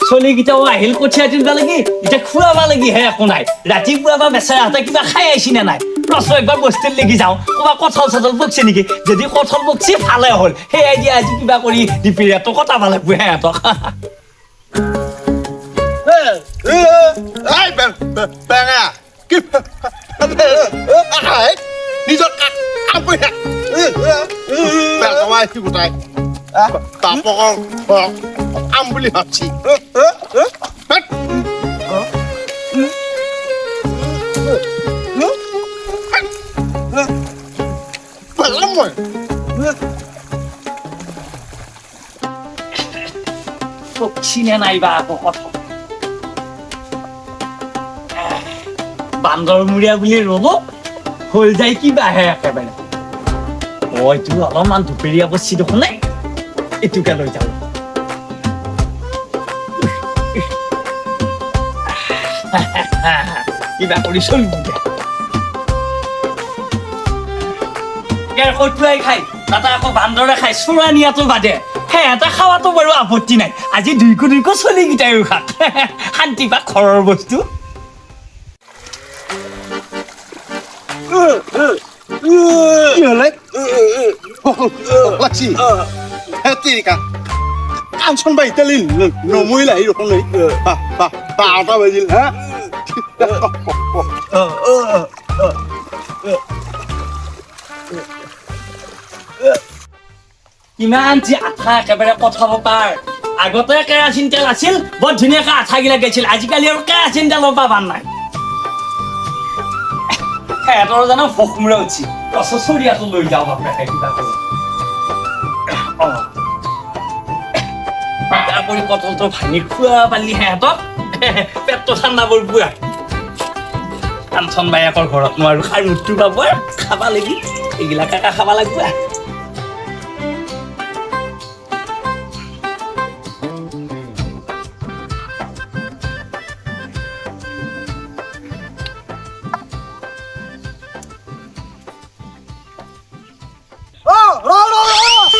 চলিকেইটাও আহিল কঠীয়া তুলিব লাগি এতিয়া খুৱাব লাগি হে একো নাই ৰাতিপুৱা বা বেচেৰাহঁতে কিবা খাই আহিছি নে নাই ৰচ একবাৰ বস্তিত লাগি যাওঁ ক'বা কঁঠাল চঠাল পকছে নেকি যদি কঁঠাল পকছি ভালে হ'ল সেয়াই দিয়া আজি কিবা কৰি দিপিৰিয়াটো কটাব লাগব সিহঁতক বেঙা কি নিজৰ কাম কৰি থাক গোটাই বাপকৰ কাম বুলি ভাবছি মই পকছি নে নাইবা আকৌ কঁঠাল বান্দৰমূৰীয়া বুলি ৰ'ব হৈ যায় কিবাহে একেবাৰে এইটো অলপমান দুপৰীয়া বস্তু দেখোন নাই এইটোকে লৈ যাওঁ কিবা কৰি চলিব কটুৱাই খাই তাতে আকৌ বান্দৰে খাই চোৰা নিয়াটো বাদে সিহঁতে খাৱাটো বাৰু আপত্তি নাই আজি দুইকো চলিকেইটাইও খাক শান্তি পাক ঘৰৰ বস্তু কি হলে লাগছি হেতিকা কাঞ্চন বাই ইতালি নমইলা এই রকম নেই বারোটা বাজিল হ্যাঁ কিমান যে আঠা একেবাৰে পঠাব পাৰ আগতে কেৰাচিন তেল আছিল বৰ ধুনীয়াকৈ আঠাগিলা গৈছিল আজিকালি আৰু কেৰাচিন তেলৰ পাবাৰ নাই সিহঁতৰ জানো ফকমূৰা উঠি চৰিয়াটো লৈ যাওঁ বাপেকে কিবা কৰি কঁঠালটো ভাঙি খোৱা পালি সিহঁতক পেটটো ঠাণ্ডা পৰিব কাঞ্চন বায়েকৰ ঘৰত নোৱাৰো খাৰুটো পাব খাবা লাগি এইগিলা কাকা খাবা লাগিব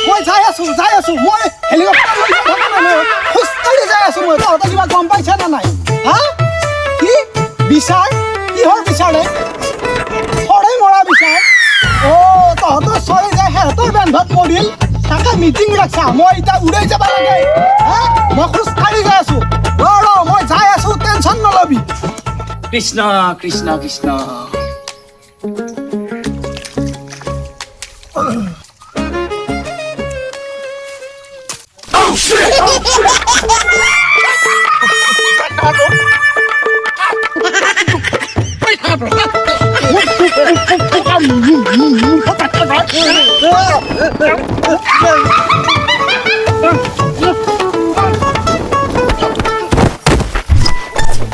মই যাই আছো মই হেলিকপ্টাৰ লৈ খোজকাঢ়ি যাই আছো মই তহঁতে কিবা গম পাইছা নে নাই হা কি বিচাৰ কিহৰ বিচাৰে চৰাই মৰা বিচাৰ তহঁতৰ চৰাই যায় সিহঁতৰ বেন্ধত পৰিল তাকে মিটিং ৰাখছা মই এতিয়া উৰাই যাব লাগে হা মই খোজকাঢ়ি যাই আছো মই যাই আছো টেনচন নলবি কৃষ্ণ কৃষ্ণ কৃষ্ণ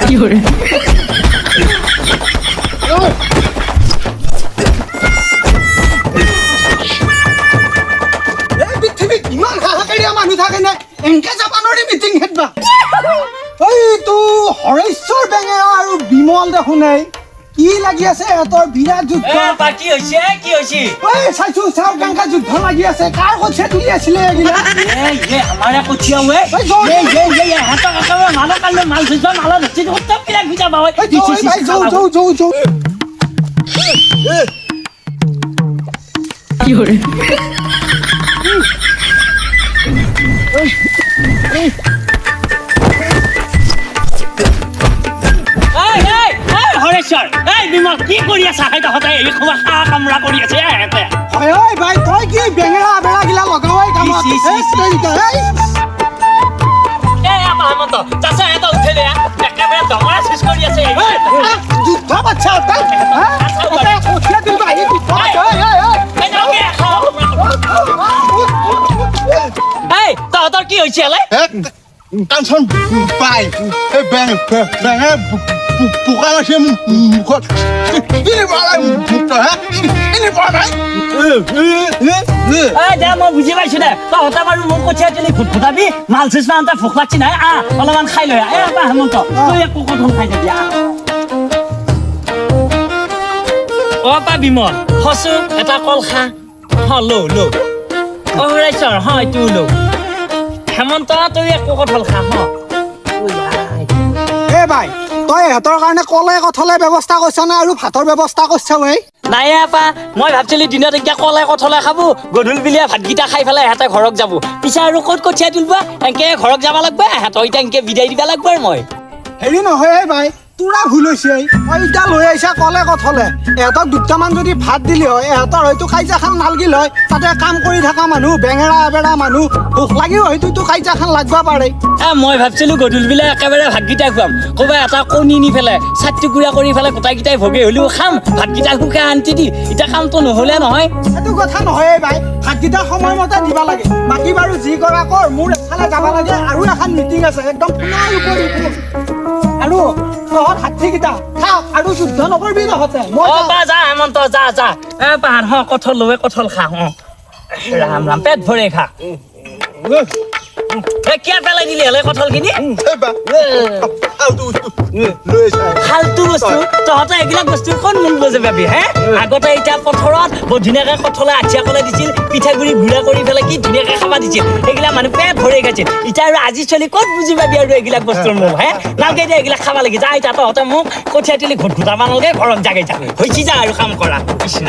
কি হরে পৃথিৱীত ইমান হাহাকাৰীয়া মানুহ থাকে নে এনকে জাপানৰে মিটিং হেডবা এইটো হৰেশ্বৰ বেঙেৰা আৰু বিমল দেখোন নাই কি লাগি আছে এহঁতৰ বিৰাট যুদ্ধ কি হৈছে চাইছো চাওক কেনেকা যুদ্ধ লাগি আছে কাৰ কঠিয়া তুলি আছিলে এইগিলা আমাৰ কঠিয়া মালৰ কাৰণে মাল থৈছ মালৰ ধৰিছে উত্তম বিলাক বুজাবা কি হৰে হৰেশ্বৰ এই বিমল কি কৰি আছা সদায় এই সময় খা কামৰা কৰি আছে হয় ভাই তই কি বেঙেৰা বেৰা গিলা লগাৱাই কামত হেমন্ত চাচা এটা উঠিলে একেবাৰে দমৰা চেচ কৰি আছে যুদ্ধ বাচ্চা কঠিয়া তুলিব আহি তহঁতৰ কি হৈছে কাঞ্চন বাই বেঙা পোকা আছে মুখত মই বুজি পাইছো দে তহঁতে বাৰু মোক কঠিয়া তুলি ফুটাবি মাল চেচ মানতে ভোক লাগছি নাই অলপমান খাই লৈ হেমন্ত তই একো কঠল খাই যাবি বিমল সচু এটা কল খা লৌ হৰেশ্বৰ এইটো লৌ হেমন্ত তই একো কঠল খা বাই তই ইহঁতৰ কাৰণে কলে কঠলে ব্যৱস্থা কৰিছ নে আৰু ভাতৰ ব্যৱস্থা কৰিছ ঐ নাই আপা মই ভাবছিলো দিনত এতিয়া কলে কঠলে খাব গধূলি বিলিয়া ভাতকেইটা খাই পেলাই এহেঁতে ঘৰত যাব পিছে আৰু ক'ত কঠিয়াই তুলিবা এনেকে ঘৰত যাব লাগব এহেঁতক এতিয়া এনেকে বিদায় দিবা লাগব আৰু মই হেৰি নহয় বাই তোৰা ভুল হৈছে তই এতিয়া লৈ আহিছা কলে কঠলে ইহঁতক দুটামান যদি ভাত দিলি হয় ইহঁতৰ হয়তো কাইজাখান নালগিল হয় তাতে কাম কৰি থকা মানুহ বেঙেৰা এবেৰা মানুহ ভোক লাগিও হয়তো কাইজাখান লাগবা পাৰে মই ভাবছিলো গধূলি বিলাই একেবাৰে ভাতকেইটা খুৱাম ক'বা এটা কণী নি পেলাই চাট্টি গুড়া কৰি পেলাই গোটাইকেইটাই ভগে হ'লেও খাম ভাতকেইটা শুকে শান্তি দি এতিয়া কামটো নহ'লে নহয় সেইটো কথা নহয় বাই ভাতকেইটা সময়মতে দিব লাগে বাকী বাৰু যি কৰা কৰ মোৰ এফালে যাব লাগে আৰু এখন মিটিং আছে একদম পুনৰ উপৰি আৰু তহঁত হাতীকেইটা খা আৰু যুদ্ধ নকৰিবি তহঁতে মই বা যা হেমন্ত যা যা পাহাৰ কঠল লৈ কঠল খা ৰাম ৰাম পেট ভৰে খা কিয় পেলাই দিলি হ'লে কঠলখিনি ফাল্টু বস্তু তহঁতে এইবিলাক বস্তু ক'ত মন বুজে পাবি হে আগতে এতিয়া পথাৰত বৰ ধুনীয়াকে কঠলে আঠিয়া কলে দিছিল পিঠাগুড়ি গুড়া কৰি পেলাই কি ধুনীয়াকে খাবা দিছিল এইবিলাক মানুহ পেট ভৰি খাইছিল এতিয়া আৰু আজি চলি ক'ত বুজি পাবি আৰু এইবিলাক বস্তুৰ মোক হে নালকে এতিয়া এইবিলাক খাবা লাগি যা এতিয়া তহঁতে মোক কঠীয়া তুলি ঘুট ঘুটাবা নালাগে ঘৰত জাগে যা হৈছে যা আৰু কাম কৰা কৃষ্ণ